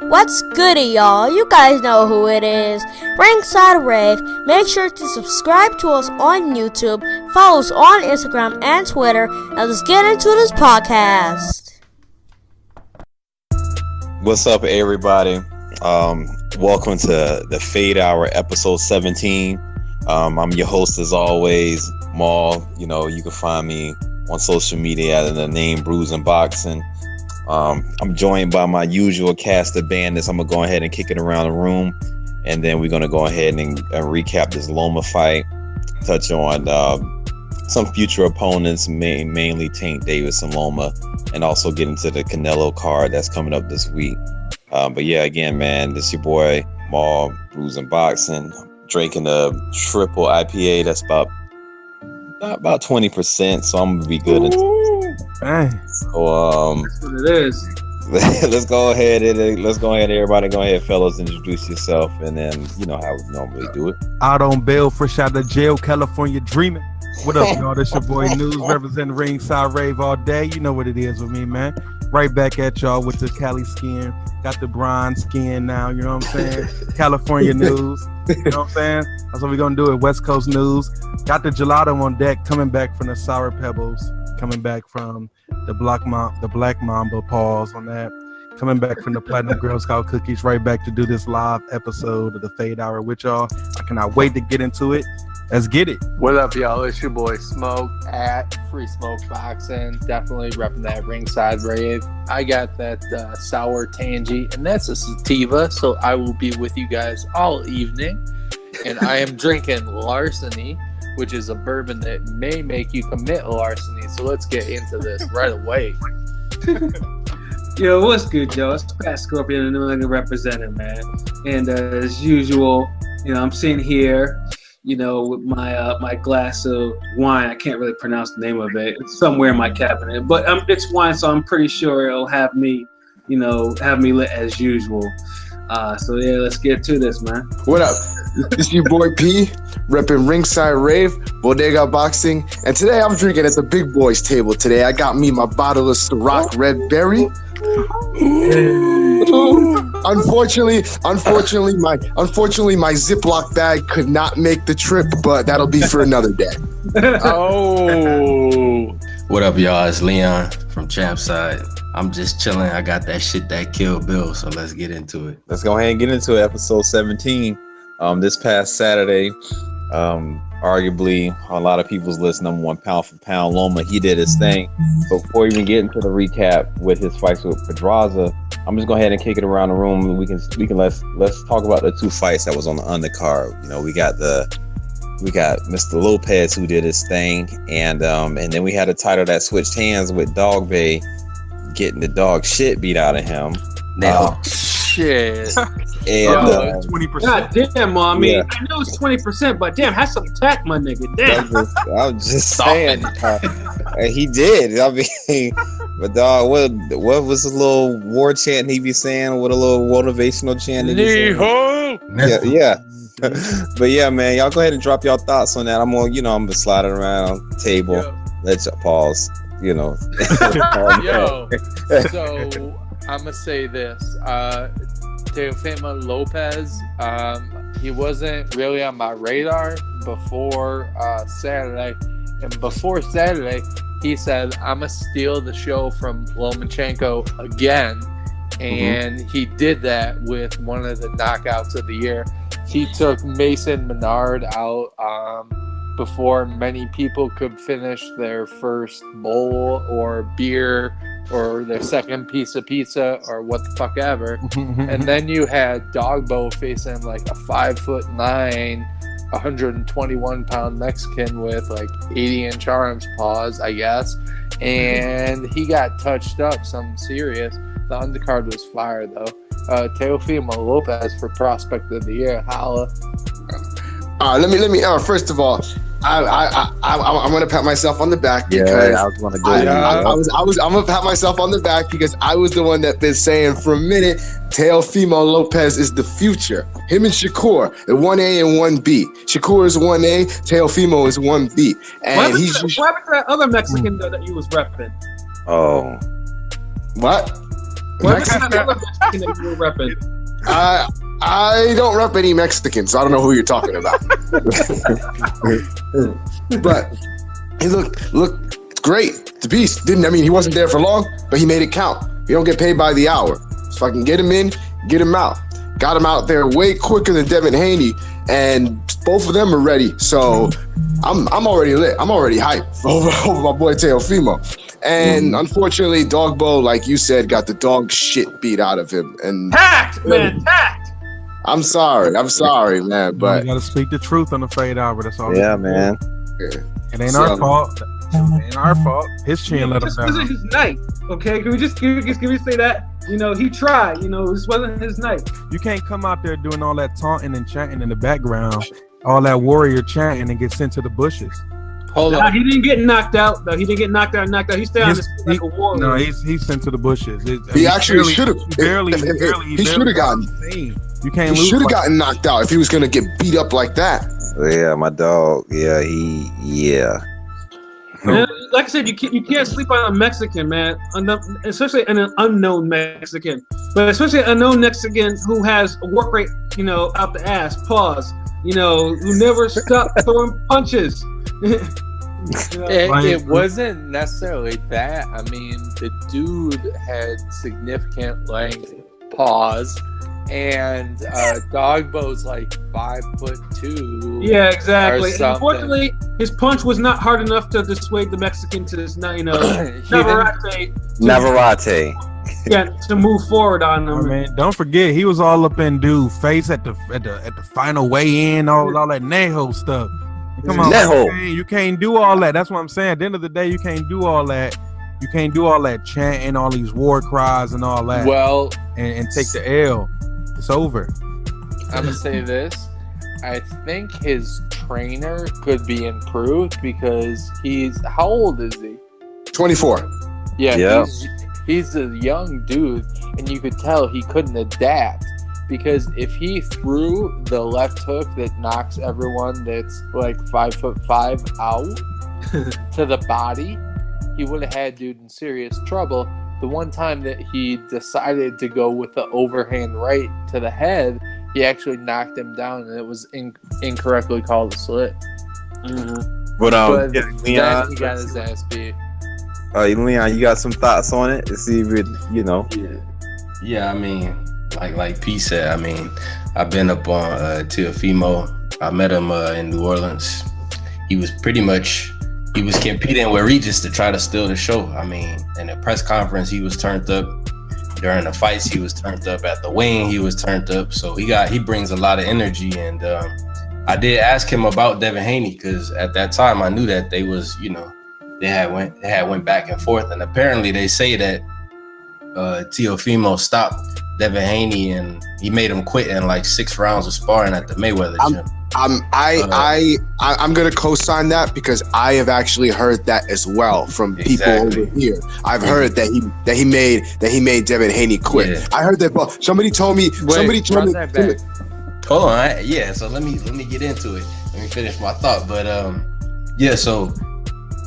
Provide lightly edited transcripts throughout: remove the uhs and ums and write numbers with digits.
What's goody, y'all? You guys know who it is. Ringside Rave. Make sure to subscribe to us on YouTube, follow us on Instagram and Twitter, and let's get into this podcast. What's up, everybody? Welcome to the Fade Hour, episode 17. I'm your host, as always, Maul. You know, you can find me on social media under the name Brews and Boxing. I'm joined by my usual cast of bandits. I'm gonna go ahead and kick it around the room, and then we're gonna go ahead and recap this Loma fight, touch on some future opponents, mainly Tank Davis and Loma, and also get into the Canelo card that's coming up this week. But yeah, again, man, this is your boy Maul, Brews and Boxing, drinking a triple IPA that's about 20%, so I'm gonna be good. Dang. So That's what it is. let's go ahead, everybody. Go ahead, fellas, introduce yourself, and then you know how we normally do it. Out on bail, fresh out of jail, California dreaming. What up, y'all? This your boy Newzz, representing Ringside Rave all day. You know what it is with me, man. Right back at y'all with the Cali skin. Got the bronze skin now, you know what I'm saying? California news, you know what I'm saying? That's what we're gonna do at West Coast News. Got the gelato on deck, coming back from the Sour Pebbles, coming back from the Black Mamba, pause on that. Coming back from the Platinum Girl Scout cookies, right back to do this live episode of the Fade Hour with y'all. I cannot wait to get into it. Let's get it. What up, y'all? It's your boy Smoke at Free Smoke Boxing. Definitely repping that Ringside Rave. I got that sour tangy, and that's a sativa, so I will be with you guys all evening. And I am drinking Larceny, which is a bourbon that may make you commit larceny. So let's get into this right away. Yo, what's good, y'all? It's Pat Scorpion, New England representative, man. And as usual, you know, I'm sitting here, you know, with my my glass of wine. I can't really pronounce the name of it. It's somewhere in my cabinet, but it's wine, so I'm pretty sure it'll have me, you know, have me lit as usual. So yeah, let's get to this, man. What up? This is your boy P, repping Ringside Rave, Bodega Boxing, and today I'm drinking at the big boys table. Today I got me my bottle of Ciroc Red Berry. Unfortunately, my Ziploc bag could not make the trip, but that'll be for another day. Oh, what up, y'all? It's Leon from Champside. I'm just chilling. I got that shit that Kill Bill, so let's get into it. Let's go ahead and get into it. Episode 17. This past Saturday, arguably on a lot of people's list, number one pound for pound, Loma, he did his thing. But before we even get into the recap with his fights with Pedraza, I'm just going ahead and kick it around the room. We can let's talk about the two fights that was on the undercard. You know, we got Mr. Lopez, who did his thing, and then we had a title that switched hands with Dog Bay getting the dog shit beat out of him. shit. And 20%. God damn, Mom. I mean, Yeah. I know it's 20%, but damn, have some tact, my nigga. Damn. I'm just saying, he did. I mean, but dog, what was the little war chant he be saying? What a little motivational chant he be saying? Yeah. But yeah, man, y'all go ahead and drop y'all thoughts on that. I'm gonna slide it around the table. Yo. Let's pause. Yo, so I'm gonna say this. Teofimo Lopez, he wasn't really on my radar before Saturday. And before Saturday, he said, I'm going to steal the show from Lomachenko again. And he did that with one of the knockouts of the year. He took Mason Menard out before many people could finish their first bowl or beer or their second piece of pizza or what the fuck ever. And then you had Dogbo facing like a 5'9", 121-pound Mexican with like 80-inch arms, pause, I guess. And he got touched up some serious. The undercard was fire though. Teofimo Lopez for prospect of the year. Holla. Let me. First of all, I'm gonna pat myself on the back because I'm gonna pat myself on the back because I was the one that been saying for a minute Teofimo Lopez is the future. Him and Shakur, 1A and 1B. Shakur is 1A, Teofimo is 1B, and What happened to that other Mexican though that you was repping? Oh, what? What Mexican that you were repping? I don't rep any Mexicans, so I don't know who you're talking about. But he looked great. The beast he wasn't there for long, but he made it count. You don't get paid by the hour. So if I can get him in, get him out. Got him out there way quicker than Devin Haney, and both of them are ready. So I'm already lit. I'm already hyped over my boy Teofimo. And unfortunately, Dogbo, like you said, got the dog shit beat out of him. And tact. I'm sorry, man. But you gotta speak the truth on the fade hour. That's all. Yeah, man. It ain't our fault. It ain't our fault. His chin let him down. This wasn't his night. Okay, can we say that? He tried. This wasn't his night. You can't come out there doing all that taunting and chanting in the background, all that warrior chanting, and get sent to the bushes. Hold on. He didn't get knocked out. No, he didn't get knocked out. He stayed on the street like a warrior. No, he's sent to the bushes. He actually should have. He should have gotten. You can't lose. He should have gotten knocked out if he was gonna get beat up like that. Yeah, my dog. Yeah, Man, like I said, you can't sleep on a Mexican, man. Especially an unknown Mexican, but especially an unknown Mexican who has a work rate, out the ass. Pause. Who never stopped throwing punches. It wasn't necessarily that. I mean, the dude had significant length. Pause. And Dogbo's like 5'2". Yeah, exactly. And unfortunately, his punch was not hard enough to dissuade the Mexican to this, Navarrete. Yeah, to move forward on him. Man, don't forget he was all up in dude's face at the final weigh-in, all that Nejo stuff. Come on, you can't do all that. That's what I'm saying. At the end of the day, you can't do all that. You can't do all that chanting, all these war cries, and all that. Well, and take the L. It's over. I'm gonna say this. I think his trainer could be improved because how old is he? 24. Yeah. He's a young dude, and you could tell he couldn't adapt because if he threw the left hook that knocks everyone that's like 5'5" out to the body, he would have had dude in serious trouble. The one time that he decided to go with the overhand right to the head, he actually knocked him down, and it was incorrectly called a slip. Mm-hmm. But Leon, then he got his ass beat. Leon, you got some thoughts on it? To see if it, Yeah, I mean, like P said, I mean, I've been up on Teofimo. I met him in New Orleans. He was competing with Regis to try to steal the show. I mean, in the press conference, he was turned up. During the fights, he was turned up. At the weigh-in, he was turned up. So he brings a lot of energy. And I did ask him about Devin Haney because at that time I knew that they was, they had went back and forth. And apparently they say that Teofimo stopped Devin Haney and he made him quit in like 6 rounds of sparring at the Mayweather gym. I'm gonna co-sign that because I have actually heard that as well from people over here. I've heard that he made Devin Haney quit. Yeah. I heard that, but somebody told me. Hold on, so let me get into it. Let me finish my thought. But so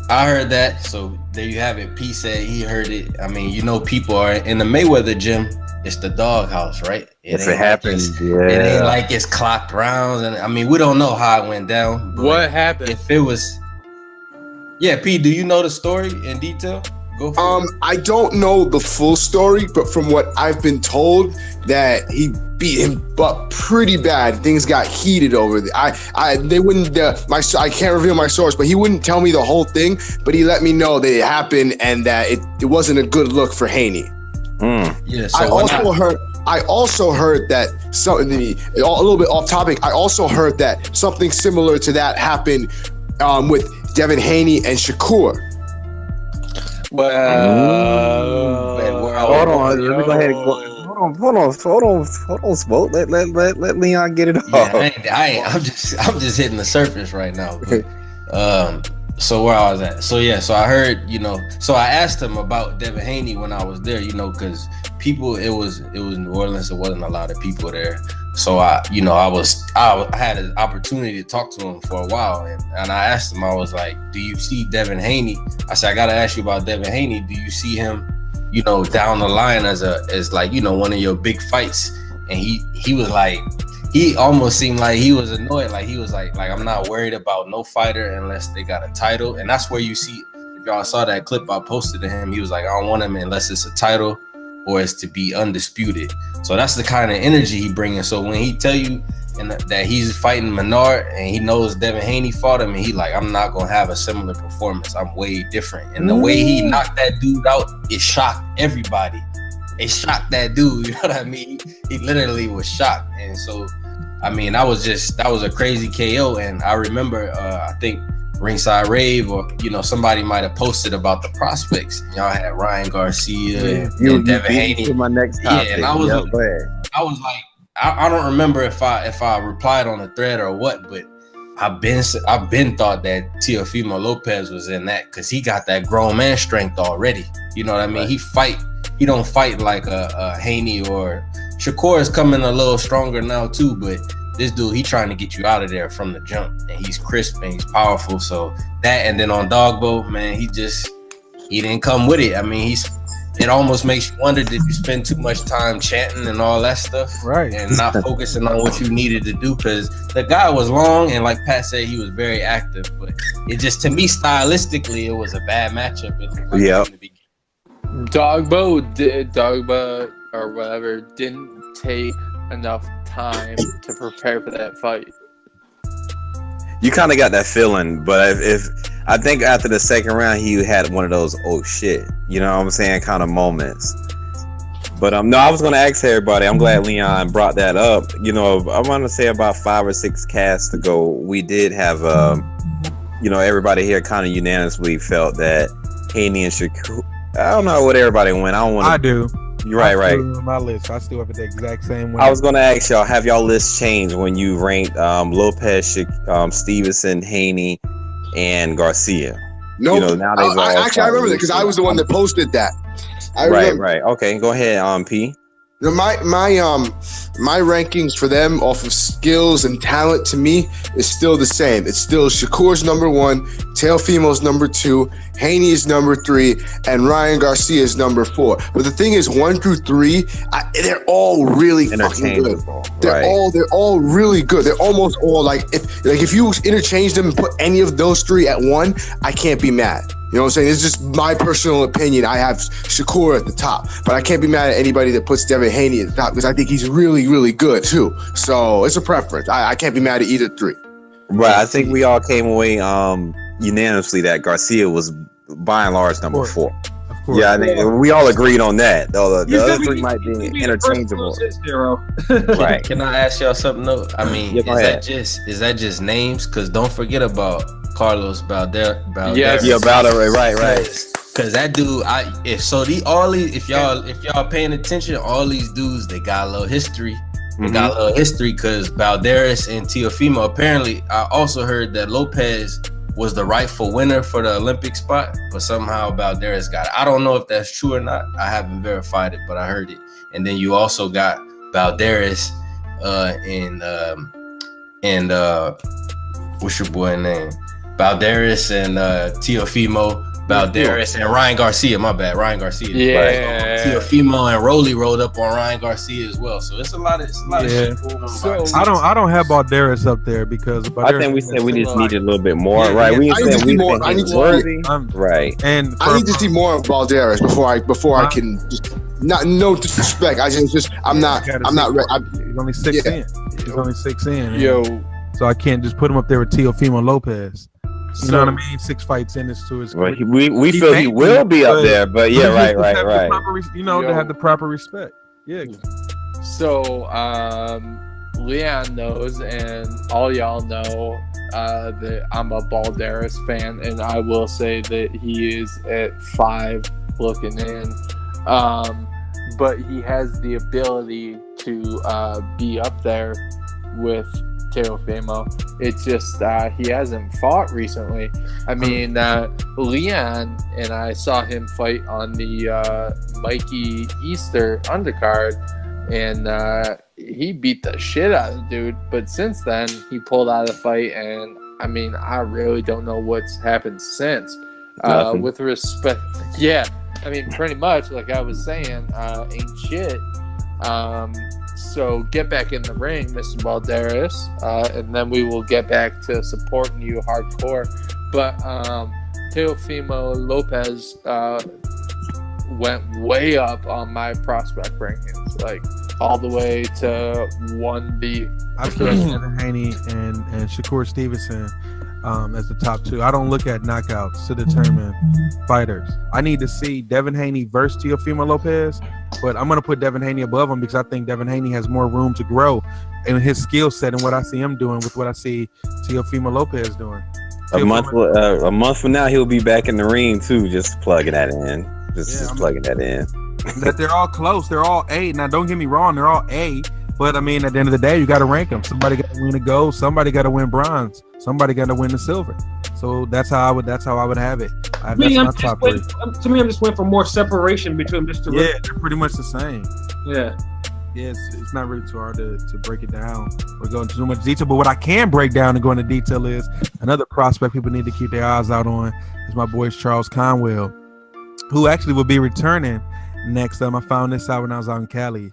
I heard that. So there you have it. P said he heard it. I mean, people are in the Mayweather gym. It's the doghouse, right? If it happens, it ain't like it's clocked rounds, and I mean, we don't know how it went down. What happened? If it was, P, do you know the story in detail? Go for it. I don't know the full story, but from what I've been told, that he beat him up pretty bad. Things got heated over there. They wouldn't. I can't reveal my source, but he wouldn't tell me the whole thing. But he let me know that it happened and that it wasn't a good look for Haney. Yeah. So I also heard that something, a little bit off topic. I also heard that something similar to that happened with Devin Haney and Shakur. Hold on. Let me go ahead and go. Hold on, Smoke. Let Leon get it off. I'm just hitting the surface right now. But, so where I was at. So I heard, so I asked him about Devin Haney when I was there, because people, it was New Orleans, there wasn't a lot of people there. So I had an opportunity to talk to him for a while, and I asked him, I was like, do you see Devin Haney? I said, I gotta ask you about Devin Haney. Do you see him you know, down the line as like, you know, one of your big fights. And he was like, he almost seemed like he was annoyed. Like he was like I'm not worried about no fighter unless they got a title. And that's where you see, if y'all saw that clip I posted to him, he was like, I don't want him unless it's a title or it's to be undisputed. So that's the kind of energy he bringing. So when he tell you that he's fighting Menard and he knows Devin Haney fought him, and he like, I'm not gonna have a similar performance. I'm way different. And the way he knocked that dude out, it shocked everybody. It shocked that dude. You know what I mean? He literally was shocked. And so, I mean, that was a crazy KO. And I remember, I think Ringside Rave, or you know, somebody might have posted about the prospects. Y'all had Ryan Garcia and Devin Haney. To my next topic. Yeah, and I was like, I don't remember if I replied on the thread or what, but I've been thought that Teofimo Lopez was in that because he got that grown man strength already. You know what I mean? Right. He don't fight like a Haney, or Shakur is coming a little stronger now too, but this dude, he trying to get you out of there from the jump, and he's crisp and he's powerful. So that, and then on Dogbo, man, he didn't come with it. I mean, it almost makes you wonder, did you spend too much time chanting and all that stuff, right, and not focusing on what you needed to do? Because the guy was long, and like Pat said, he was very active, but it just, to me, stylistically, it was a bad matchup. Dogbo or whatever didn't take enough time to prepare for that fight. You kind of got that feeling, but if I think after the second round he had one of those oh shit, you know what I'm saying, kind of moments. But no, I was gonna ask everybody. I'm glad Leon brought that up. You know, I want to say about 5 or 6 casts ago, we did have you know, everybody here kind of unanimously felt that Haney and Shakur. I don't know what everybody went. I do. You're right. My list. I still have it the exact same way. I was gonna ask y'all, have y'all lists changed when you ranked Lopez, Stevenson, Haney, and Garcia? No, you know, now they've all actually I remember that because I was the one that posted that. Right. Okay, go ahead, P. My rankings for them off of skills and talent to me is still the same. It's still Shakur's number 1, Teofimo's number 2, Haney is number 3, and Ryan Garcia is number 4. But the thing is, 1 through 3, they're all really fucking good. They're all really good. They're almost all like if you interchange them and put any of those 3 at 1, I can't be mad. You know what I'm saying? It's just my personal opinion. I have Shakur at the top, but I can't be mad at anybody that puts Devin Haney at the top because I think he's really, really good too. So it's a preference. I can't be mad at either 3. Right. I think we all came away unanimously that Garcia was by and large number 4. Of course. Yeah, I think we all agreed on that. Though the other 3 might be interchangeable. Right. Can I ask y'all something though? I mean, is that just names? Because don't forget about Carlos Balderas. Yes. Yeah, Balderas. Right. Because that dude, if y'all paying attention, all these dudes, they got a little history. They got a little history because Balderas and Teofimo. Apparently, I also heard that Lopez was the rightful winner for the Olympic spot, but somehow Balderas got it. I don't know if that's true or not. I haven't verified it, but I heard it. And then you also got Balderas and what's your boy name? Balderas and Teofimo, Balderas and Ryan Garcia. My bad, Ryan Garcia. Yeah. Teofimo and Rolly rolled up on Ryan Garcia as well. So it's a lot of shit going on. So I don't have Balderas up there because I think we said we just needed a little bit more, right? I need to see more. I need to see more of Balderas before I can. No disrespect. I'm not ready. He's only 6 in. He's only 6 in. Yo. So I can't just put him up there with Teofimo Lopez. You know what I mean? 6 fights in this to his career. We feel he will be up there, but yeah, right. To have the proper respect. Yeah. So Leon knows, and all y'all know that I'm a Balderas fan, and I will say that he is at 5 looking in. But he has the ability to be up there with Teofimo. It's just he hasn't fought recently. I mean, Leon and I saw him fight on the Mikey Easter undercard, and he beat the shit out of the dude. But since then, he pulled out of the fight, and I mean, I really don't know what's happened since. With respect, I mean, pretty much, like I was saying, ain't shit. So get back in the ring, Mr. Balderas, and then we will get back to supporting you hardcore. But Teofimo Lopez went way up on my prospect rankings, like all the way to 1B. I've put Devin Haney and Shakur Stevenson as the top two. I don't look at knockouts to determine fighters. I need to see Devin Haney versus Teofimo Lopez, but I'm going to put Devin Haney above him because I think Devin Haney has more room to grow in his skill set and what I see him doing with what I see Teofimo Lopez doing. A month from now, he'll be back in the ring too. Just plugging that in. Just plugging that in. That they're all close. They're all A. Now, don't get me wrong. They're all A. But I mean, at the end of the day, you got to rank them. Somebody got to win the gold. Somebody got to win bronze. Somebody got to win the silver. So that's how I would have it. That's my top three. To me, I'm just waiting for more separation between just the. Yeah, they're pretty much the same. Yeah. Yeah, it's not really too hard to break it down or go into too much detail. But what I can break down and go into detail is another prospect people need to keep their eyes out on is my boy Charles Conwell, who actually will be returning next time. I found this out when I was out in Cali.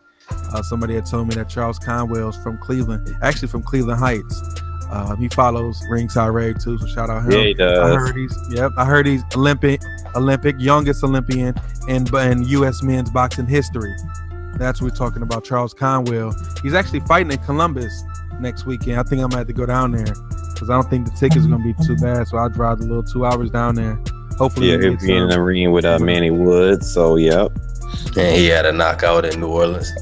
Somebody had told me that Charles Conwell's from Cleveland, actually from Cleveland Heights. He follows Ringside Rave too, so shout out him. Yeah, he does. I heard he's Olympic, youngest Olympian in U.S. men's boxing history. That's what we're talking about, Charles Conwell. He's actually fighting in Columbus next weekend. I think I'm gonna have to go down there because I don't think the tickets are gonna be too bad. So I'll drive a little 2 hours down there. Hopefully, he'll be in the ring with Manny Woods. So yep. And he had a knockout in New Orleans.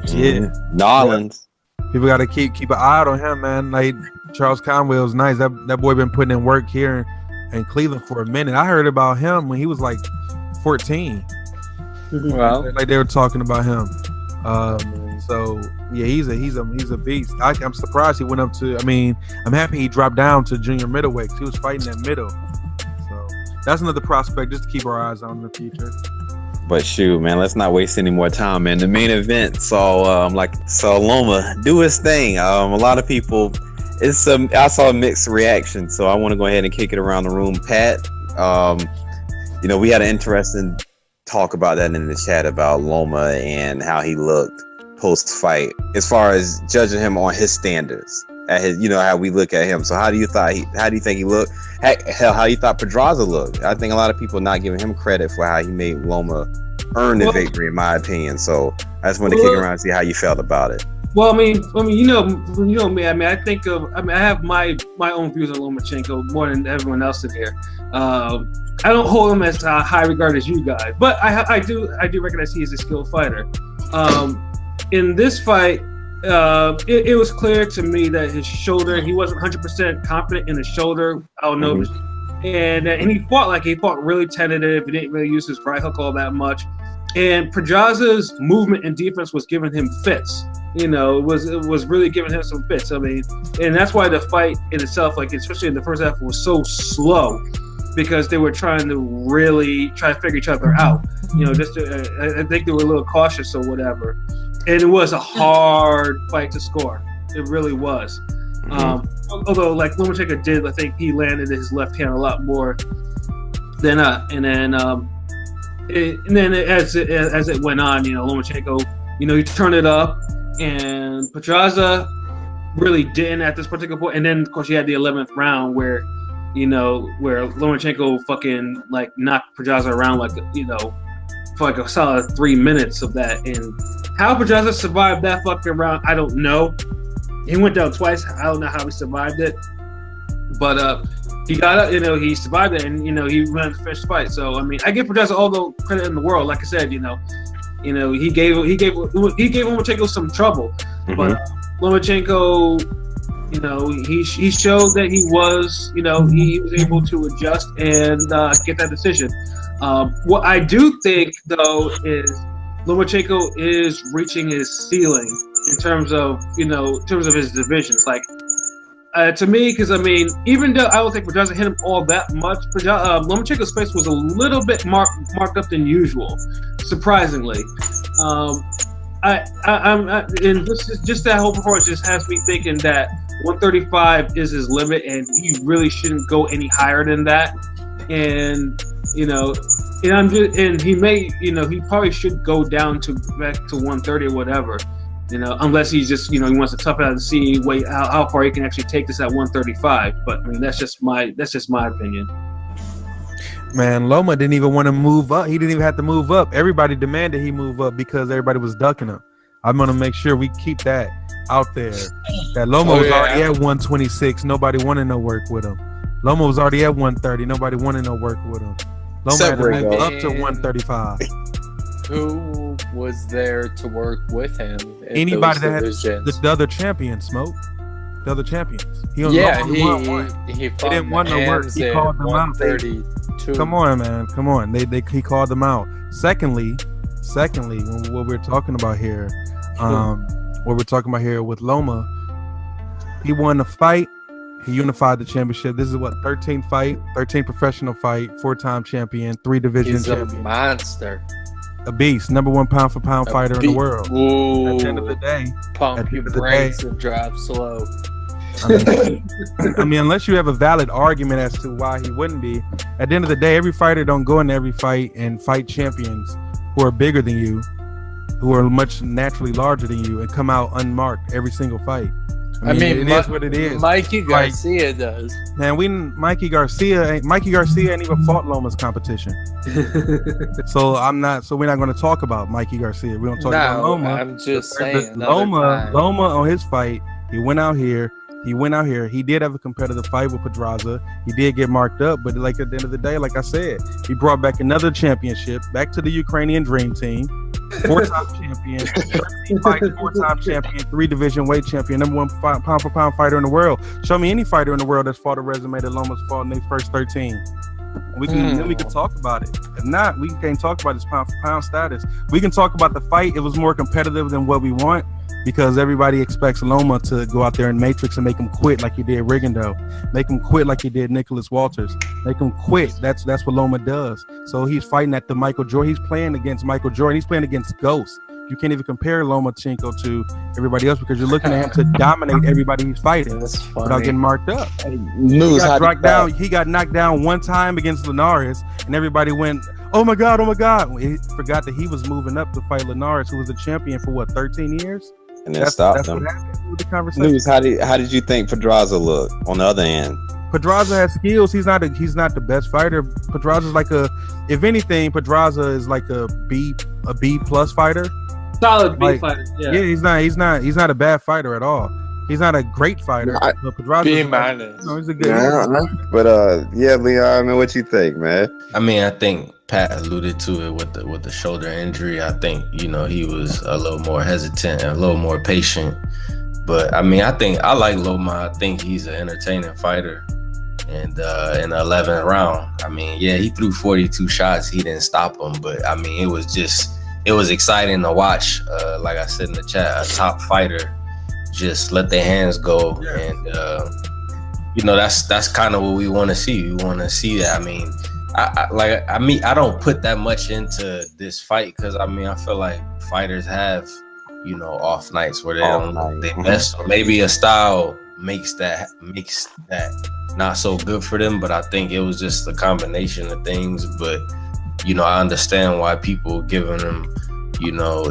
Yeah, New Orleans. People got to keep an eye out on him, man. Like Charles Conwell's nice. That boy been putting in work here in Cleveland for a minute. I heard about him when he was like 14. Wow. Like they were talking about him. So yeah, he's a beast. I'm surprised he went up to. I mean, I'm happy he dropped down to junior middleweight. He was fighting that middle. So that's another prospect just to keep our eyes on in the future. But shoot, man, let's not waste any more time, man. The main event saw Loma do his thing. A lot of people, I saw a mixed reaction, so I want to go ahead and kick it around the room. Pat, we had an interesting talk about that in the chat about Loma and how he looked post-fight, as far as judging him on his standards, at his, how we look at him. So how do you think he looked? How you thought Pedraza looked? I think a lot of people not giving him credit for how he made Loma earn the victory, in my opinion. So I just wanted to kick around and see how you felt about it. Well, I mean, you know me. I mean, I have my own views on Lomachenko more than everyone else in here. I don't hold him as high regard as you guys, but I do recognize he is a skilled fighter. In this fight, it was clear to me that his shoulder, he wasn't 100% confident in his shoulder. I don't know. And he fought really tentative. He didn't really use his right hook all that much. And Pedraza's movement and defense was giving him fits. It was really giving him some fits. I mean, and that's why the fight in itself, especially in the first half, was so slow, because they were trying to really try to figure each other out. I think they were a little cautious or whatever. And it was a hard fight to score. It really was. Although, like Lomachenko did, I think he landed his left hand a lot more than and then as it went on, Lomachenko, he turned it up, and Pedraza really didn't at this particular point. And then, of course, you had the 11th round where Lomachenko fucking knocked Pedraza around for a solid 3 minutes of that. And how Pedraza survived that fucking round, I don't know. He went down twice. I don't know how he survived it, but he got up. He survived it, and he went to finish the fight. So I mean, I give Pedraza all the credit in the world. Like I said, he gave Lomachenko some trouble, but Lomachenko, he showed that he was able to adjust and get that decision. What I do think, though, is Lomachenko is reaching his ceiling in terms of his divisions. To me, because I mean, even though I don't think Pedraza hit him all that much, Lomachenko's face was a little bit marked up than usual, surprisingly. And just that whole performance just has me thinking that 135 is his limit, and he really shouldn't go any higher than that. And And he may, he probably should go down back to 130 or whatever, unless he's just, he wants to tough it out and see how far he can actually take this at 135. But I mean, that's just my opinion. Man, Loma didn't even want to move up. He didn't even have to move up. Everybody demanded he move up because everybody was ducking him. I'm gonna make sure we keep that out there. That Loma was already at 126. Nobody wanted no work with him. Loma was already at 130. Nobody wanted no work with him. Loma had to move up to 135. Who was there to work with him? Anybody that had the other champions, Smoke. The other champions. He didn't want no work. He called them out. Come on, man. Come on. He called them out. Secondly, what we're talking about here, with Loma, he won the fight. He unified the championship. This is 13 professional fight, 4-time champion, 3 division champion. He's a monster. A beast, number 1 pound for pound fighter in the world. Ooh. At the end of the day, pump your brakes and drive slow. I mean, unless you have a valid argument as to why he wouldn't be. At the end of the day, every fighter don't go into every fight and fight champions who are bigger than you, who are much naturally larger than you, and come out unmarked every single fight. I mean, it is what it is. Mikey Garcia does. Man, Mikey Garcia ain't even fought Loma's competition. So we're not going to talk about Mikey Garcia. We don't talk about Loma. I'm just saying. Loma on his fight, he went out here. He did have a competitive fight with Pedraza. He did get marked up, but at the end of the day, like I said, he brought back another championship back to the Ukrainian Dream Team. 4-time champion, 13 fights, 4-time champion, 3 division weight champion, number 1 pound for pound fighter in the world. Show me any fighter in the world that's fought a resume that Loma's fought in their first 13. We can talk about it. If not, we can't talk about his pound for pound status. We can talk about the fight. It was more competitive than what we want, because everybody expects Loma to go out there in Matrix and make him quit like he did Rigondeaux, make him quit like he did Nicholas Walters, make him quit. That's what Loma does. So he's fighting at the Michael Jordan. He's playing against Michael Jordan. He's playing against Ghost. You can't even compare Lomachenko to everybody else because you're looking at him to dominate everybody he's fighting without getting marked up. He got knocked down one time against Linares, and everybody went, oh my God. He forgot that he was moving up to fight Linares, who was the champion for 13 years? And then stopped him. Newzz, how did you think Pedraza looked on the other end? Pedraza has skills. He's not the best fighter. Pedraza's if anything, Pedraza is like a B plus fighter. Solid B fighter. Yeah, he's not a bad fighter at all. He's not a great fighter. But Pedraza B-. He's a good. But Leon, what you think, man? I mean, I think Pat alluded to it with the shoulder injury. I think he was a little more hesitant and a little more patient. But I mean, I like Loma. I think he's an entertaining fighter. And in the 11th round, I mean, yeah, he threw 42 shots. He didn't stop him, but I mean, it was exciting to watch. Like I said in the chat, a top fighter just let their hands go, and that's kind of what we want to see. We want to see that. I mean, I don't put that much into this fight because I mean I feel like fighters have off nights where they don't look their best, or maybe a style makes that not so good for them. But I think it was just a combination of things. But I understand why people giving them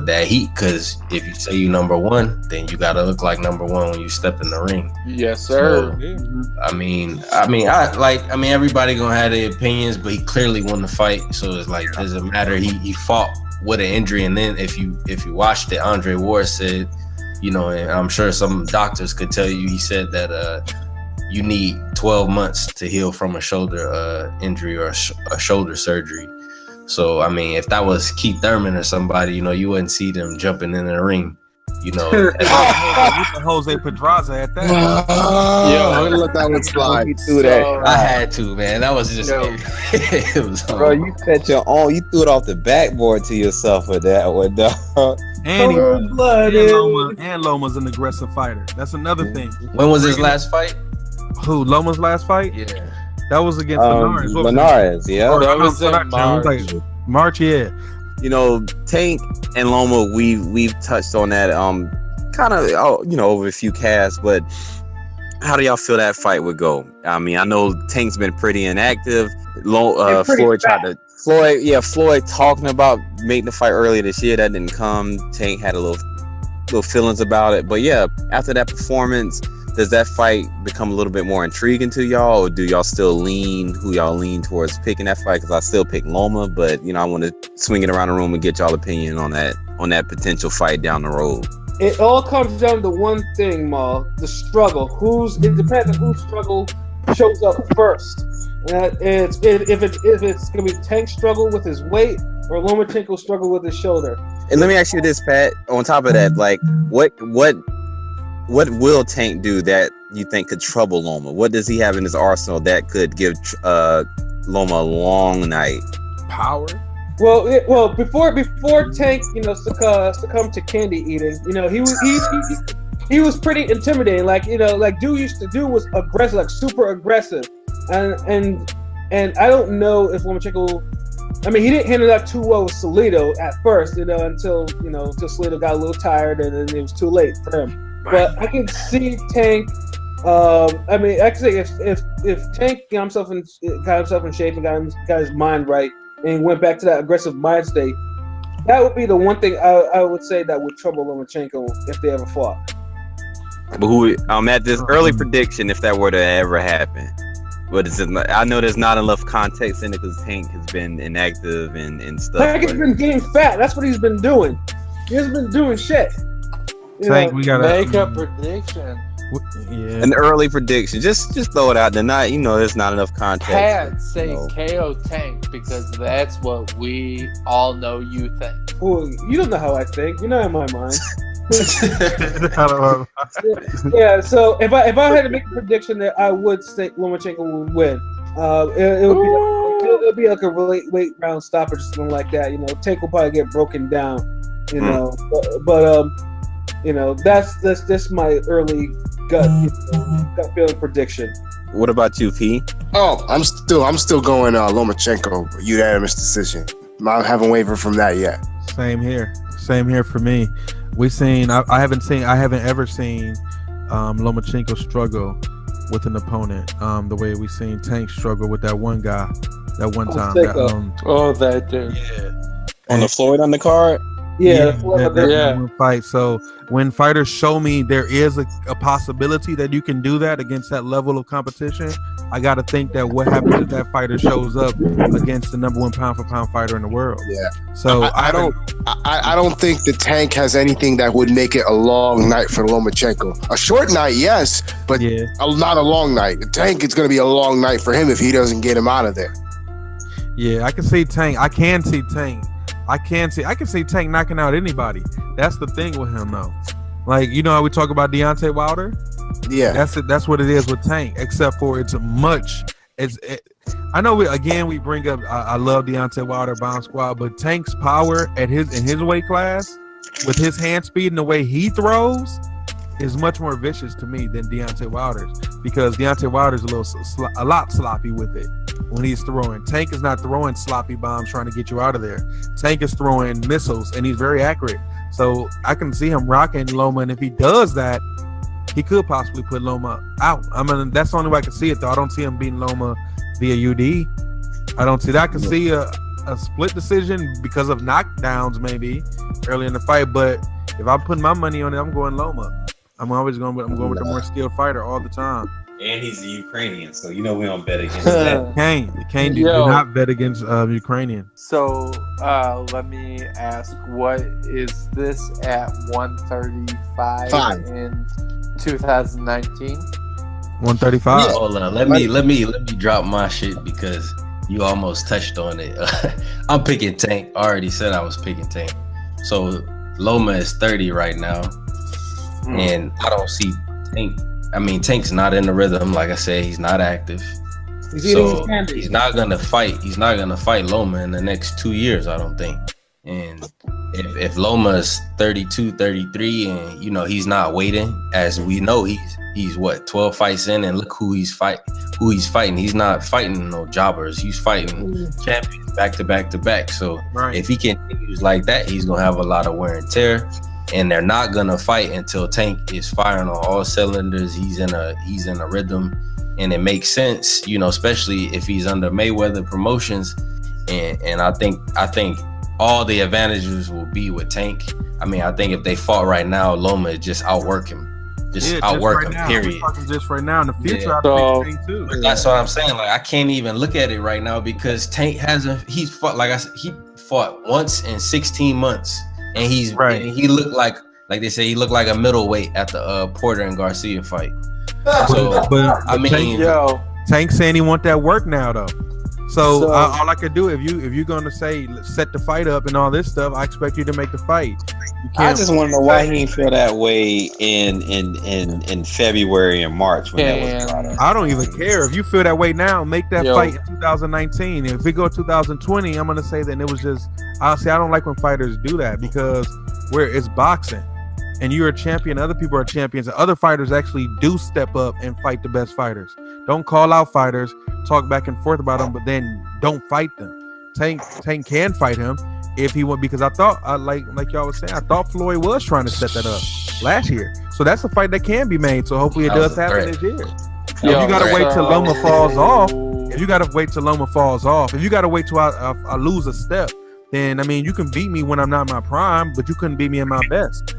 that heat, because if you say you number 1, then you gotta look like number 1 when you step in the ring. Yes, sir. So, I mean, everybody gonna have their opinions, but he clearly won the fight. So it's like, doesn't matter. He fought with an injury, and then if you watched it, Andre Ward said, and I'm sure some doctors could tell you, he said that you need 12 months to heal from a shoulder injury or a shoulder surgery. So, I mean, if that was Keith Thurman or somebody, you wouldn't see them jumping in the ring, Jose Pedraza at that. I'm gonna let that one slide. I had to, man. That was just it was bro, you set your own. You threw it off the backboard to yourself with that one, dog. And Loma's an aggressive fighter. That's another thing. When was his last fight? Who? Loma's last fight? Yeah. That was against Linares. Linares, yeah. That was in March, yeah. Tank and Loma, we've touched on that kind of over a few casts, but how do y'all feel that fight would go? I mean, I know Tank's been pretty inactive. Floyd tried to Floyd talking about making the fight earlier this year. That didn't come. Tank had a little feelings about it. But yeah, after that performance, does that fight become a little bit more intriguing to y'all, or do y'all still lean towards picking that fight? Because I still pick Loma, but I want to swing it around the room and get y'all opinion on that potential fight down the road. It all comes down to one thing, Maul: the struggle. It depends on whose struggle shows up first. If it's gonna be Tank struggle with his weight or Lomachenko struggle with his shoulder. And let me ask you this, Pat. On top of that, like what will Tank do that you think could trouble Loma? What does he have in his arsenal that could give Loma a long night? Power. Well, before Tank, succumbed to candy eating, he was pretty intimidating. Like dude used to do was aggressive, like super aggressive, and I don't know if Lomachenko. I mean, he didn't handle that too well with Salido at first, until Salido got a little tired, and then it was too late for him. But I can see Tank. I can say if Tank got himself in shape and got his mind right and went back to that aggressive mind state, that would be the one thing I would say that would trouble Lomachenko if they ever fought. But at this early prediction, if that were to ever happen, but I know there's not enough context in it because Tank has been inactive and stuff. Tank has been getting fat. That's what he's been doing. He hasn't been doing shit. Tank, we gotta make a prediction. Yeah. An early prediction. Just throw it out there. There's not enough context. Pat say KO Tank because that's what we all know you think. Well, you don't know how I think. You're not in my mind. Yeah. So if I had to make a prediction, that I would say Lomachenko would win. It would be like a late round stopper, just something like that. Tank will probably get broken down. That's my early gut feeling prediction. What about you, P? Oh, I'm still going Lomachenko unanimous decision. I haven't wavered from that yet. Same here for me. I haven't ever seen Lomachenko struggle with an opponent the way we seen Tank struggle with that one guy that one time. That dude. Yeah. On the Floyd undercard? That one fight. So when fighters show me there is a possibility that you can do that against that level of competition, I got to think that what happens if that fighter shows up against the number one pound for pound fighter in the world. Yeah. So I don't think the Tank has anything that would make it a long night for Lomachenko. A short night, yes, but not a long night. The Tank, it's going to be a long night for him if he doesn't get him out of there. Yeah, I can see Tank. I can see Tank knocking out anybody. That's the thing with him, though. Like, how we talk about Deontay Wilder? Yeah. That's what it is with Tank, except for I know we bring up I love Deontay Wilder, Bomb Squad, but Tank's power in his weight class with his hand speed and the way he throws is much more vicious to me than Deontay Wilder's, because Deontay Wilder's a lot sloppy with it when he's throwing. Tank is not throwing sloppy bombs trying to get you out of there. Tank is throwing missiles, and he's very accurate. So I can see him rocking Loma, and if he does that, he could possibly put Loma out. I mean, that's the only way I can see it, though. I don't see him beating Loma via UD. I don't see that. I can see a split decision because of knockdowns maybe early in the fight, but if I'm putting my money on it, I'm going Loma. I'm going with the more skilled fighter all the time. And he's a Ukrainian, so we don't bet against that. Kane do not bet against Ukrainian. So let me ask, what is this at 135 in 2019? 135. Yeah. Hold on, let me drop my shit because you almost touched on it. I'm picking Tank. I already said I was picking Tank. So Loma is 30 right now, and I don't see Tank. I mean, Tank's not in the rhythm. Like I said, he's not active. So he's not gonna fight. He's not gonna fight Loma in the next 2 years, I don't think. And if Loma's 32, 33, and he's not waiting, as we know, he's what, 12 fights in, and look who he's fighting. He's not fighting no jobbers. He's fighting champions back to back to back. So if he continues like that, he's gonna have a lot of wear and tear. And they're not gonna fight until Tank is firing on all cylinders. He's in a rhythm, and it makes sense, especially if he's under Mayweather Promotions. and I think all the advantages will be with Tank. I mean, I think if they fought right now, Loma would just outwork him. Outwork him, period. Just right now. In the future, I think Tank too. That's what I'm saying. Like, I can't even look at it right now because Tank he's fought, like I said, he fought once in 16 months. And he looked like they say, he looked like a middleweight at the Porter and Garcia fight. So, but I mean, Tank saying he want that work now though. So all I could do, if you're gonna say set the fight up and all this stuff, I expect you to make the fight. I just want to know why he didn't feel that way in February and March when that was brought up. I don't even care if you feel that way now. Make that fight in 2019. If we go 2020, I'm gonna say that it was just. Honestly, I don't like when fighters do that because it's boxing, and you're a champion. Other people are champions. And other fighters actually do step up and fight the best fighters. Don't call out fighters, talk back and forth about them, but then don't fight them. Tank can fight him if he would, because I thought, like y'all was saying, I thought Floyd was trying to set that up last year. So that's a fight that can be made. So hopefully it does happen this year. If you gotta wait till Loma falls off, if you gotta wait till I lose a step, then I mean you can beat me when I'm not in my prime, but you couldn't beat me in my best.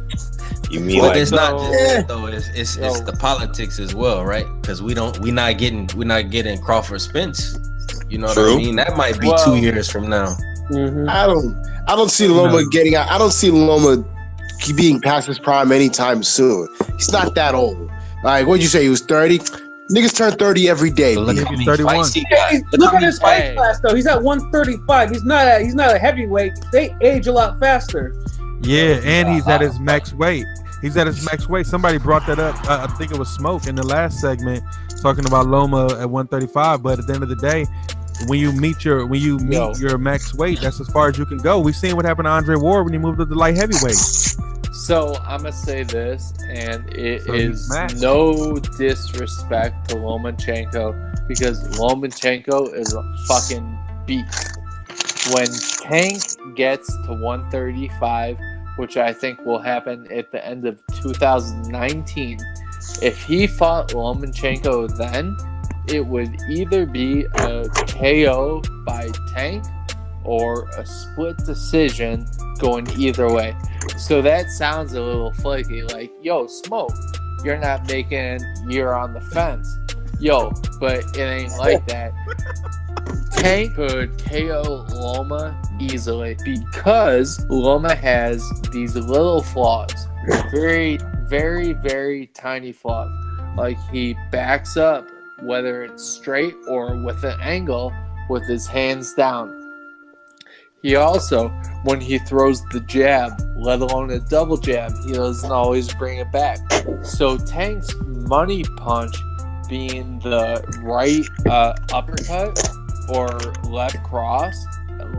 You mean but it's not just that though. It's the politics as well, right? Because we're not getting Crawford Spence. You know what I mean? That might be 2 years from now. Mm-hmm. I don't see Loma getting out. I don't see Loma being past his prime anytime soon. He's not that old. Like, what'd you say? He was 30? Niggas turn 30 every day. Look at 31. Look at his fight class though. He's at 135. He's not a heavyweight. They age a lot faster. Yeah, and he's at his max weight. Somebody brought that up. I think it was Smoke in the last segment talking about Loma at 135. But at the end of the day, when you meet your max weight, that's as far as you can go. We've seen what happened to Andre Ward when he moved to the light heavyweight. So I'm gonna say this, and it is no disrespect to Lomachenko, because Lomachenko is a fucking beast. When Tank gets to 135, which I think will happen at the end of 2019, if he fought Lomachenko then, it would either be a KO by Tank or a split decision going either way. So that sounds a little flaky, like, yo, Smoke, you're not making you're on the fence. Yo, but it ain't like that. Tank could KO Loma easily because Loma has these little flaws. Very, very, very tiny flaws. Like, he backs up, whether it's straight or with an angle, with his hands down. He also, when he throws the jab, let alone a double jab, he doesn't always bring it back. So Tank's money punch being the right uppercut or left cross,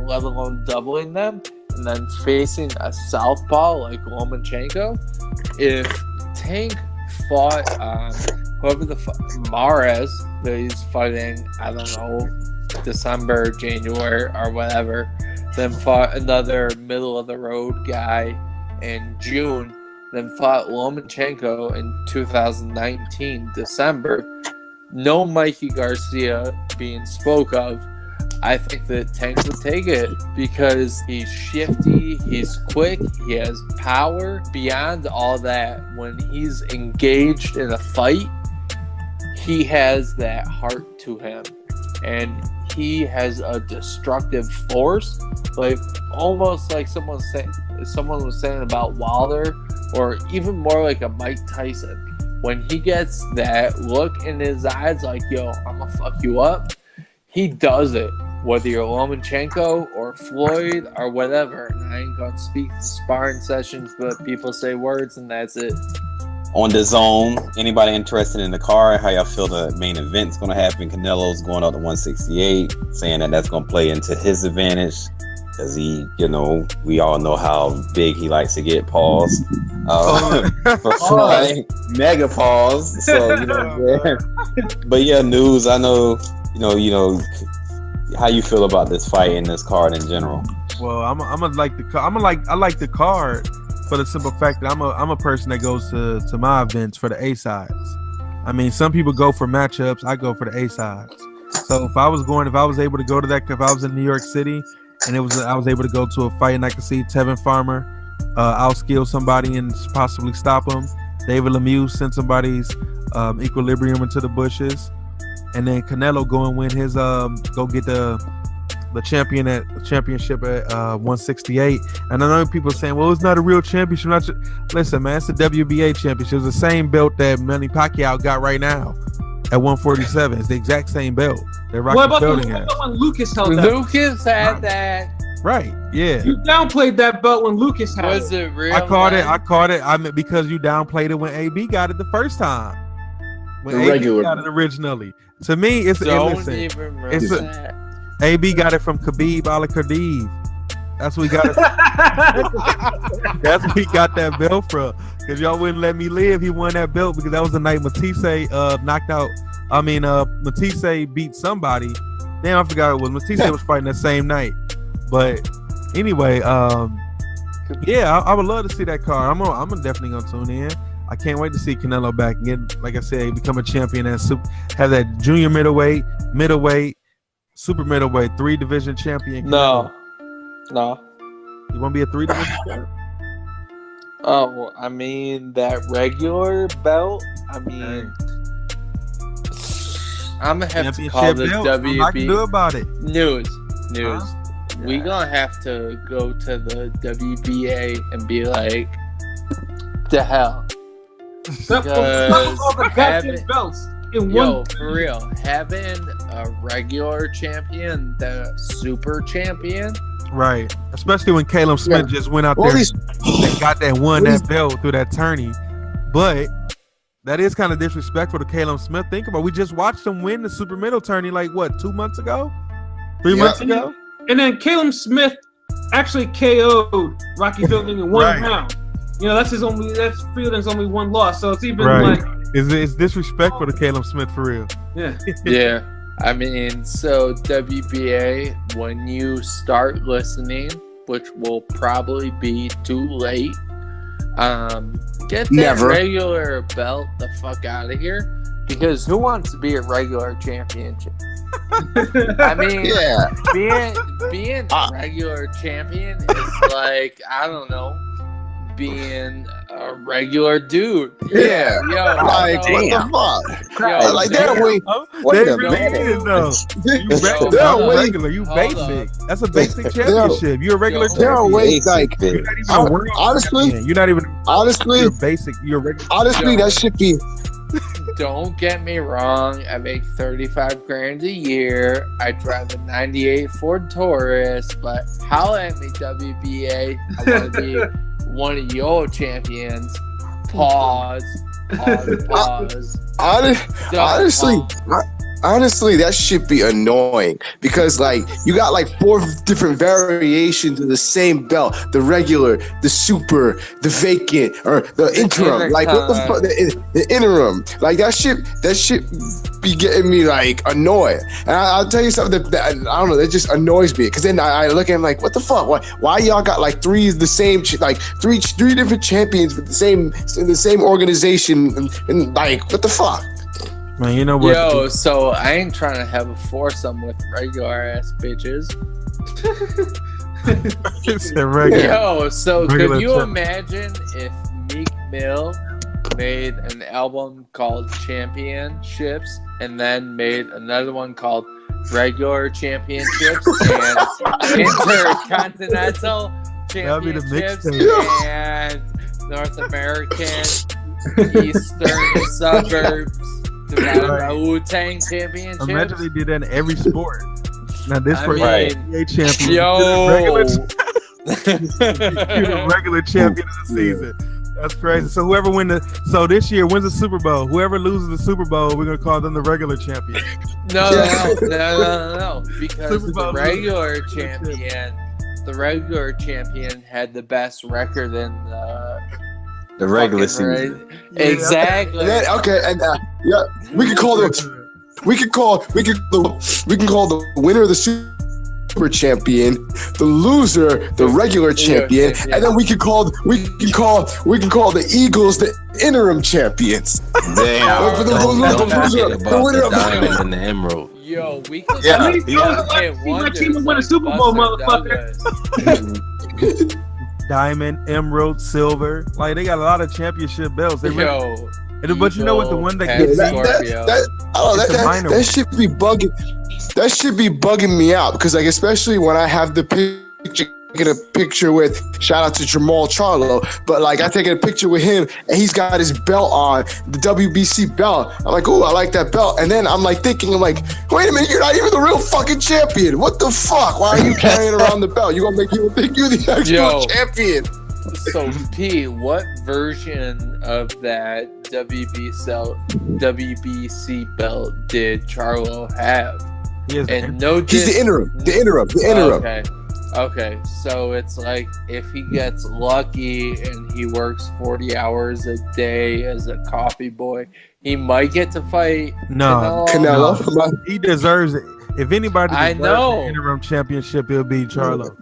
let alone doubling them, and then facing a southpaw like Lomachenko, if Tank fought whoever Mares that he's fighting, I don't know, December, January, or whatever, then fought another middle of the road guy in June, then fought Lomachenko in 2019 December, no Mikey Garcia being spoke of, I think that Tank would take it because he's shifty, he's quick, he has power. Beyond all that, when he's engaged in a fight, he has that heart to him, and he has a destructive force, like almost like someone was saying about Wilder, or even more like a Mike Tyson. When he gets that look in his eyes, like, yo, I'm gonna fuck you up, he does it. Whether you're Lomachenko or Floyd or whatever. And I ain't gonna speak to sparring sessions, but people say words and that's it. On the zone, anybody interested in the card? How y'all feel the main event's gonna happen? Canelo's going up to 168, saying that that's gonna play into his advantage. Because he, we all know how big he likes to get paused. Mega pause. So, but yeah, Newzz, I know, how you feel about this fight and this card in general? Well, I like the card for the simple fact that I'm a person that goes to my events for the A sides. I mean, some people go for matchups. I go for the A sides. So if I was able to go to that, if I was in New York City and I was able to go to a fight and I could see Tevin Farmer outskill somebody and possibly stop him. David Lemieux sent somebody's equilibrium into the bushes, and then Canelo go and win his go get the championship at 168. And I know people saying, well, it's not a real championship. Listen, man, it's a WBA championship. It's the same belt that Manny Pacquiao got right now at 147. It's the exact same belt that Rocky Fielding has. What about when Lucas held that? Lucas had that. Right, yeah. You downplayed that belt when Lucas had Was it real? I caught it. I mean, because you downplayed it when AB got it the first time. When The AB regular. got it originally. To me, it's AB got it from Khabib Al-Khabib. That's what he got it. That's what he got that belt from. Because y'all wouldn't let me live. He won that belt because that was the night Matisse knocked out. Matisse beat somebody. Damn, I forgot it was. Matisse was fighting that same night. But anyway, yeah, I would love to see that card. I'm definitely gonna tune in. I can't wait to see Canelo back and get, like I said, become a champion and have that junior middleweight, super middleweight, 3-division champion. No. You want to be a 3-division champion? Oh, I mean that regular belt. I mean, I'm gonna have to call this WB. I can do about it. Newzz. We gonna have to go to the WBA and be like, the hell. Belts in For real, having a regular champion, the super champion, right? Especially when Caleb Smith just went out there and got that that belt through that tourney. But that is kind of disrespectful to Caleb Smith. Think about it. We just watched him win the super middle tourney 2 months ago, 3 months ago. And then Caleb Smith actually KO'd Rocky Fielding in one round. You know, that's Fielding's only one loss. So it's even it's disrespectful to Caleb Smith for real. Yeah. Yeah. I mean, so WBA, when you start listening, which will probably be too late, get that regular belt the fuck out of here. Because who wants to be a regular championship? I mean, being a regular champion is like, I don't know, being a regular dude. Yeah. Yo, Like, what the fuck? Like that way. Wait a minute, though. You regular. You basic. That's a basic championship. You're a regular champion. Honestly, you're not even. Honestly, you're basic. You're regular. Honestly, that should be. Don't get me wrong. I make $35,000 a year. I drive a '98 Ford Taurus. But holla at me, WBA. I want to be one of your champions. Pause. Honestly, that should be annoying because you got 4 different variations of the same belt: the regular, the super, the vacant, or the interim. What the fuck? The interim. That shit be getting me annoyed. And I'll tell you something that I don't know. That just annoys me because then I look at him what the fuck? Why y'all got 3 the same three different champions with the same organization and what the fuck? Man, you know what? Yo, so I ain't trying to have a foursome with regular ass bitches. Yo, so could you imagine if Meek Mill made an album called Championships and then made another one called Regular Championships and Intercontinental Championships and North American Eastern Suburbs Wu-Tang Championships? Imagine they did that in every sport. Now this for NBA champion. Yo, you're the regular champion of the season. That's crazy. So whoever so this year wins the Super Bowl. Whoever loses the Super Bowl, we're gonna call them the regular champion. No. Because the regular champion had the best record in the regular season. Exactly. Okay, and we can call the winner of the Super super champion, the loser the regular champion, and then we can call the Eagles the interim champions. Damn. The winner of the diamond and the emerald. Yo, we could my team will win a Super Bowl, motherfucker. Diamond, emerald, silver. Like, they got a lot of championship belts. But you know what? The one that gets that should be bugging. That should be bugging me out because, like, especially when I have the picture. Get a picture with, shout out to Jamal Charlo, but like I taking a picture with him and he's got his belt on, the WBC belt. I'm like, oh, I like that belt. And then I'm like thinking, wait a minute, you're not even the real fucking champion. What the fuck? Why are you carrying around the belt? You're gonna make people think you're the actual champion. So P, what version of that WBC belt did Charlo have? He's the interim. Okay, so it's like if he gets lucky and he works 40 hours a day as a coffee boy, he might get to fight Canelo. He deserves it. If anybody deserves the interim championship, it'll be Charlo.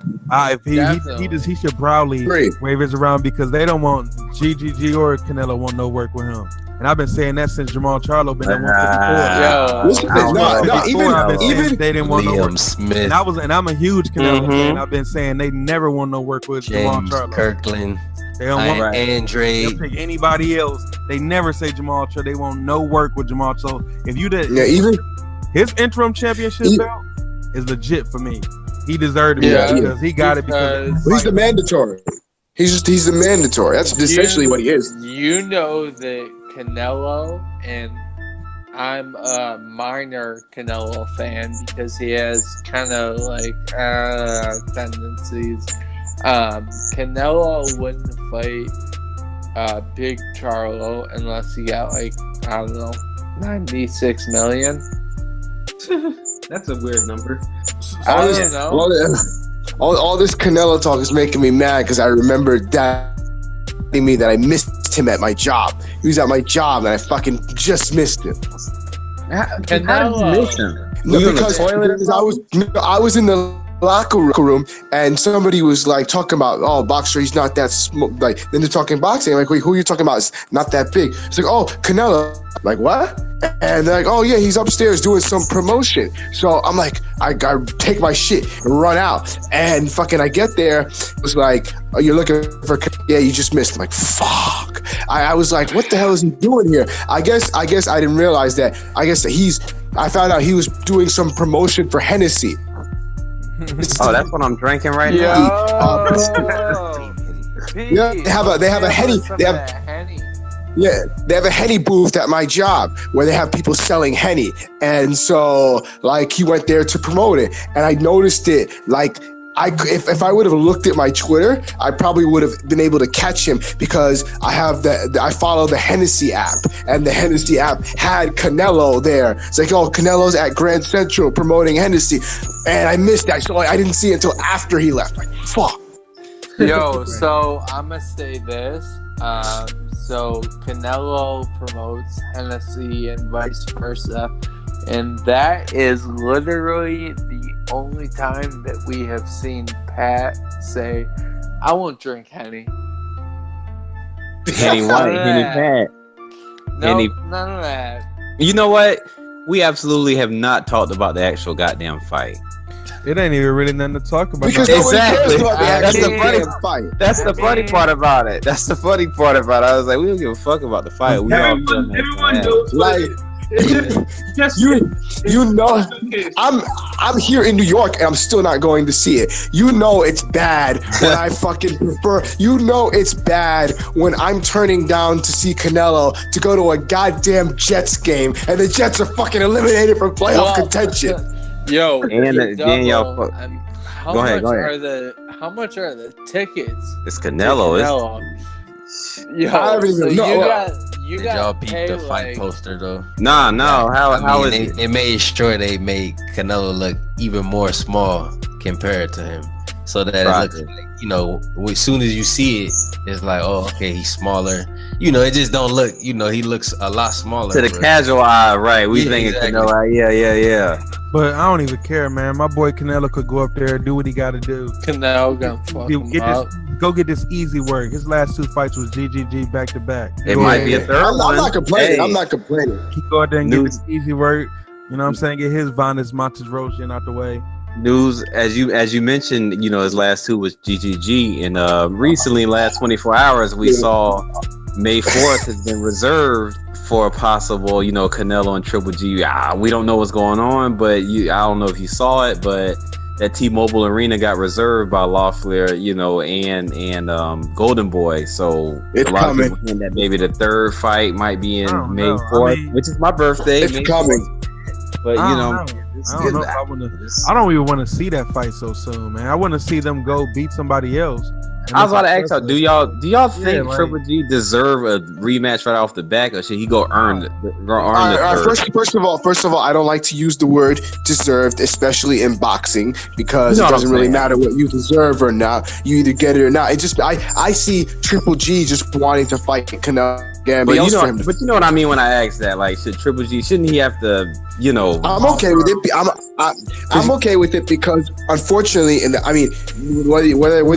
He should proudly wave his around because they don't want GGG or Canelo want no work with him. And I've been saying that since Jamal Charlo been at 154. They didn't want no work. Smith. And I'm a huge Canelo fan. I've been saying they never want no work with Jamal Charlo. Kirkland. They don't want Andre. They'll pick anybody else. They never say Jamal Charlo. They want no work with Jamal. So if you did, his interim championship belt is legit for me. He deserved it because he got it because he's the mandatory. He's the mandatory. That's essentially what he is. You know that Canelo, and I'm a minor Canelo fan because he has kind of like tendencies. Canelo wouldn't fight Big Charlo unless he got like, I don't know, 96 million. That's a weird number. I don't know. All this Canelo talk is making me mad because I remember me that I missed him at my job. He was at my job and I fucking just missed him. Canelo. Because I was in the locker room and somebody was like talking about, oh, boxer, he's not that like, then they're talking boxing. I'm like, wait, who are you talking about? It's not that big. It's like, oh, Canelo. I'm like, what? And they're like, oh yeah, he's upstairs doing some promotion. So I'm like, I take my shit and run out. And fucking I get there, it was like, oh, you're looking for, yeah, you just missed. I'm like, fuck. I was like, what the hell is he doing here? I guess I didn't realize that. I found out he was doing some promotion for Hennessy. Oh, that's what I'm drinking right now. Yeah, they have a Henny. They have a Henny booth at my job where they have people selling Henny. And so, like, he went there to promote it. And I noticed it, like, if I would have looked at my Twitter, I probably would have been able to catch him because I follow the Hennessy app, and the Hennessy app had Canelo there. It's like, oh, Canelo's at Grand Central promoting Hennessy. And I missed that. So I didn't see it until after he left. Like, fuck. Yo, so I'm going to say this. So Canelo promotes Hennessy and vice versa. And that is literally the only time that we have seen Pat say, I won't drink Henny. Henny White, Henny Pat. No, none of that. You know what? We absolutely have not talked about the actual goddamn fight. It ain't even really nothing to talk about. Because exactly. That's the funny fight. That's the funny part about it. That's the funny part about it. I was like, we don't give a fuck about the fight. Everyone knows. Like, you know, I'm here in New York and I'm still not going to see it. You know it's bad when I fucking prefer. You know it's bad when I'm turning down to see Canelo to go to a goddamn Jets game and the Jets are fucking eliminated from playoff contention. Yo, and Daniel, how much are the tickets? It's Canelo. Yo, so you got y'all peep the fight poster though? No. How it made sure they made Canelo look even more small compared to him. so that it looks like, as soon as you see it, it's like, oh, okay, he's smaller. It just don't look. He looks a lot smaller to the casual eye, right? We think exactly. Canelo, yeah. But I don't even care, man. My boy Canelo could go up there, do what he got to do. Canelo gonna fuck him up. Go get this easy work. His last 2 fights was GGG back to back. It might be a third I'm one. not complaining. Hey. I'm not complaining. Keep going there and get this easy work. You know what I'm saying? Get his Vandes Montes-Rosian out the way. Newzz, as you mentioned, his last 2 was GGG, and recently, last 24 hours, we saw May 4th has been reserved for a possible, Canelo and Triple G. We don't know what's going on, but I don't know if you saw it, but that T-Mobile Arena got reserved by Loeffler, and Golden Boy. So it's a lot coming. of people think that maybe the third fight might be in May 4th, which is my birthday. It's May coming. 4th. But I don't know if I don't even want to see that fight so soon, man. I want to see them go beat somebody else. I was about to ask y'all, do y'all think Triple G deserve a rematch right off the back, or should he go earn the third? First of all, I don't like to use the word deserved, especially in boxing, because it doesn't really matter what you deserve or not. You either get it or not. It just I see Triple G just wanting to fight Canelo. But you know what I mean when I ask that. Like, shouldn't he have to? I'm okay with it. I'm okay with it because, unfortunately, whether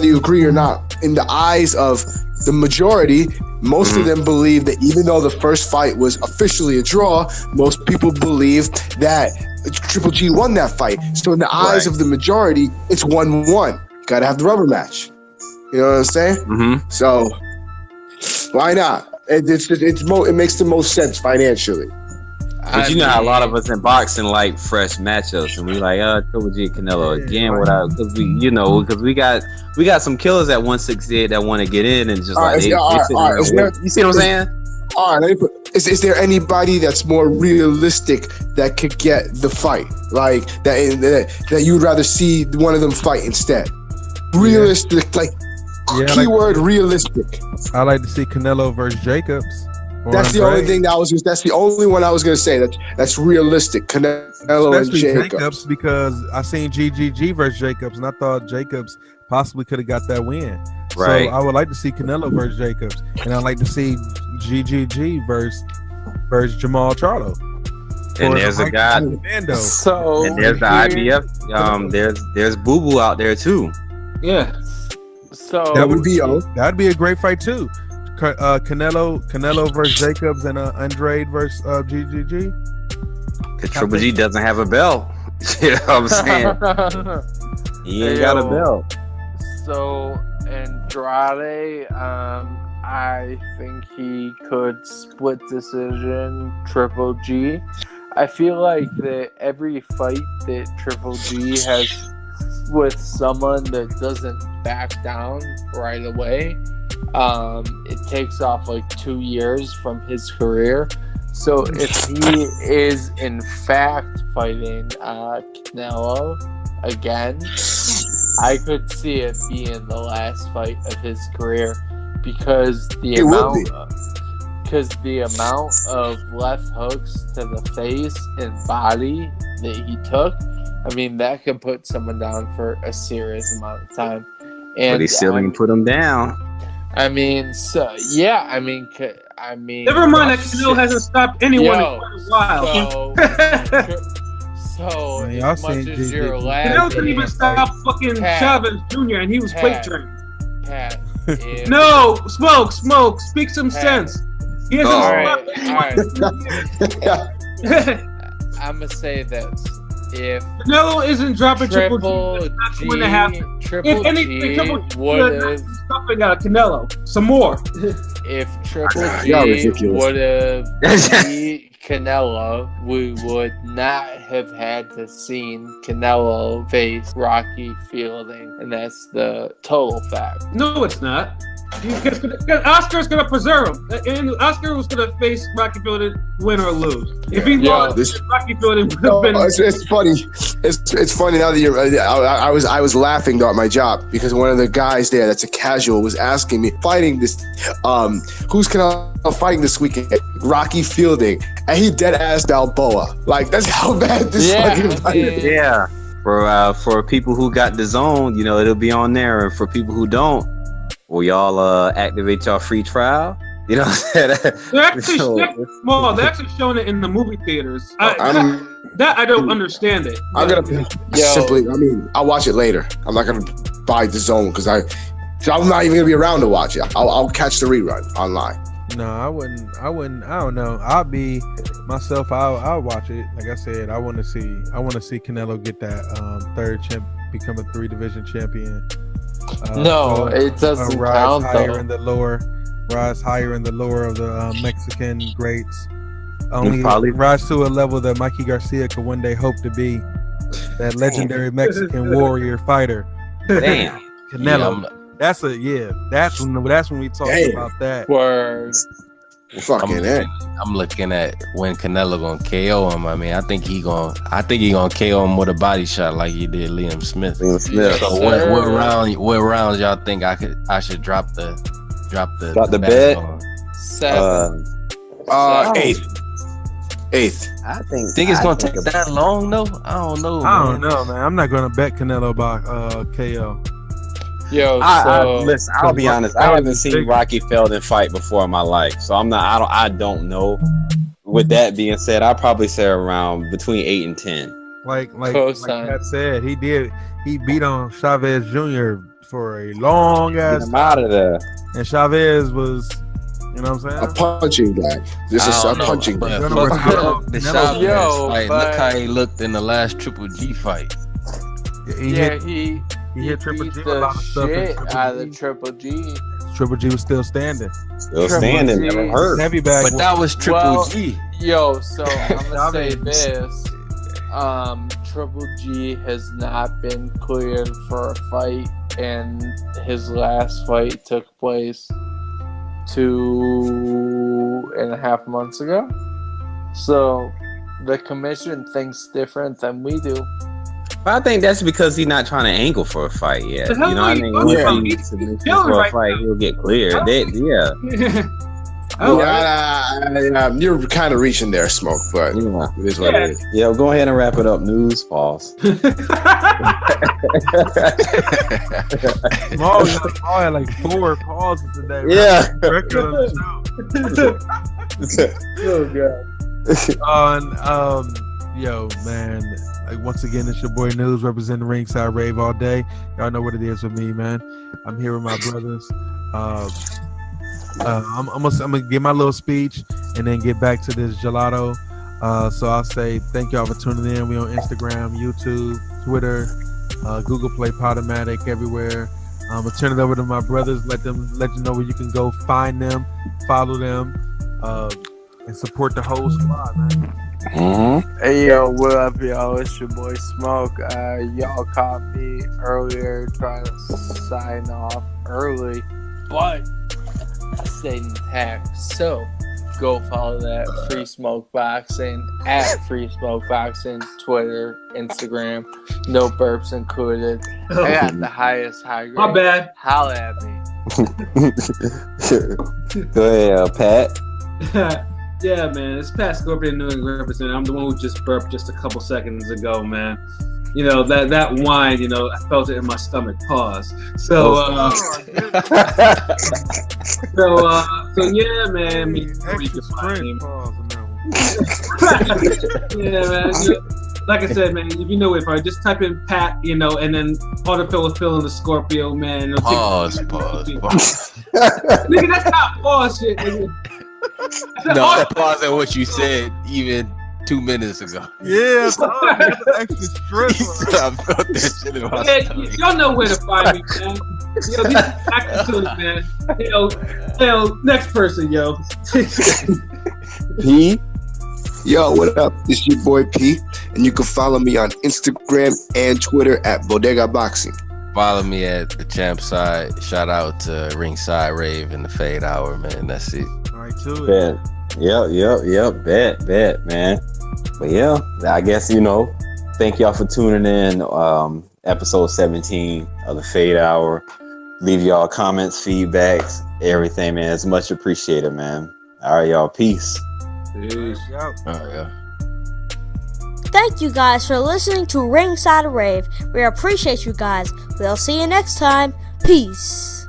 you agree or not, in the eyes of the majority, most of them believe that even though the first fight was officially a draw, most people believe that Triple G won that fight. So in the eyes of the majority, it's 1-1. You gotta have the rubber match. You know what I'm saying? Mm-hmm. So why not? It makes the most sense financially. But how a lot of us in boxing like fresh matchups, and we like, Triple G Canelo again, because we got some killers at 168 that want to get in and just you see what I'm saying? All right, is there anybody that's more realistic that could get the fight, like that you'd rather see one of them fight instead? Realistic, keyword realistic. I like to see Canelo versus Jacobs. That's the only thing that's the only one I was gonna say that's realistic. Canelo and Jacobs, because I seen GGG versus Jacobs, and I thought Jacobs possibly could have got that win. Right. So I would like to see Canelo versus Jacobs, and I'd like to see GGG versus Jamal Charlo. And there's a guy. So and there's the IBF. There's Boo Boo out there too. Yeah. So that'd be a great fight too. Canelo versus Jacobs and Andrade versus GGG. Because Triple G doesn't have a belt. You know what I'm saying? He ain't got a belt. So Andrade, I think he could split decision Triple G. I feel like that every fight that Triple G has with someone that doesn't back down right away, it takes off like 2 years from his career. So if he is in fact fighting Canelo again, I could see it being the last fight of his career because the amount of left hooks to the face and body that he took, I mean, that could put someone down for a serious amount of time. And but he still didn't put him down. I mean, so yeah, I mean, never mind that Canelo hasn't stopped anyone in quite a while. So as much as you're laughing, Canelo couldn't even stop fucking Chavez Jr. and he was weight trained. Pat, no, smoke, speak some sense. He hasn't stopped. I'm gonna say this. If Canelo isn't dropping Triple G, that's going to happen. If anything, Triple G would have stopping Canelo some more. If Triple G would have beat Canelo, we would not have had to seen Canelo face Rocky Fielding, and that's the total fact. No, it's not. Because Oscar's gonna preserve him, and Oscar was gonna face Rocky Fielding, win or lose. If he lost, Rocky Fielding would have been. It's funny. It's funny now that you're. I was laughing at my job because one of the guys there, that's a casual, was asking me fighting this. Who's Canelo fighting this weekend? Rocky Fielding, and he dead ass Balboa. Like that's how bad this fucking fight is. Yeah. For people who got the zone, you know, it'll be on there, and for people who don't, will y'all activate y'all free trial? You know what I'm saying? They're actually showing it in the movie theaters. I don't understand it. I'm gonna simply. I mean, I'll watch it later. I'm not gonna buy the zone because I'm not even gonna be around to watch it. I'll catch the rerun online. No, I wouldn't. I don't know. I'll be myself. I'll watch it. Like I said, I want to see Canelo get that third become a 3-division champion. No, it doesn't count though. Rise higher in the lore of the Mexican greats. Only rise to a level that Mikey Garcia could one day hope to be. That legendary Mexican warrior fighter. Damn. Canelo. That's when we talk about that. Word. I'm looking at when Canelo gonna KO him. I mean, I think he gonna KO him with a body shot like he did Liam Smith. So what rounds y'all think I should drop the bet? On? 7. 8th. I think it's gonna take that long though. I don't know, man. I'm not gonna bet Canelo by KO. Yo, listen, I'll be honest. I haven't seen Rocky Felding fight before in my life, so I don't know. With that being said, I'll probably say around between 8 and 10. Like Pat said, he beat on Chavez Jr. for a long ass time. Out of there. And Chavez was, you know what I'm saying? A punching bag. This is a punching bag. Look how he looked in the last Triple G fight. He hit Triple G a lot of stuff out of the Triple G. Triple G was still standing. Never hurt. Heavy bag. But that was Triple G. Yo, so I'm gonna say this. Triple G has not been cleared for a fight, and his last fight took place 2.5 months ago. So the commission thinks different than we do. But I think that's because he's not trying to angle for a fight yet. You know what I mean? Once he submits for a fight, he'll get cleared. You're kind of reaching there, Smoke, but it is what it is. Yeah, go ahead and wrap it up. News, pause. Small had like 4 pauses today. Yeah. Oh god. Yo, man. Like, once again, it's your boy Newzz representing Ringside Rave all day. Y'all know what it is with me, man. I'm here with my brothers. I'm gonna give my little speech and then get back to this gelato. So I'll say thank y'all for tuning in. We on Instagram, YouTube, Twitter, Google Play, Podomatic, everywhere. I'm gonna turn it over to my brothers. Let you know where you can go find them, follow them, and support the whole squad, man. Hey yo, what up, y'all? It's your boy Smoke. Y'all caught me earlier trying to sign off early, but I stayed intact. So go follow that Free Smoke Boxing at Free Smoke Boxing, Twitter, Instagram, no burps included. I got the highest high grade. My bad. Holla at me. Go ahead, Pat. Yeah, man, it's Pat Scorpion, New England representative. I'm the one who just burped just a couple seconds ago, man. You know, that wine, you know, I felt it in my stomach. Pause. So yeah, man. I mean, yeah, man. Like I said, man, if you know it, bro, just type in Pat, you know, and then autofill in the Scorpio, man. Pause. Nigga, that's not pause shit, nigga. No, pause at what you said even 2 minutes ago. Yeah, extra stress. I felt that shit in my stomach. Y'all know where to find me, man. Yo, these acting to it, man. Yo, next person, yo. P. Yo, what up? It's your boy P, and you can follow me on Instagram and Twitter at Bodega Boxing. Follow me at the champ side. Shout out to Ringside Rave in the Fade Hour, man. That's it. Right to it. Bet. Yep. Bet, man. But yeah, I guess, you know, thank y'all for tuning in. Episode 17 of the Fade Hour. Leave y'all comments, feedbacks, everything, man. It's much appreciated, man. All right, y'all. Peace. Peace. All right, yeah. thank you guys for listening to Ringside Rave. We appreciate you guys. We'll see you next time. Peace.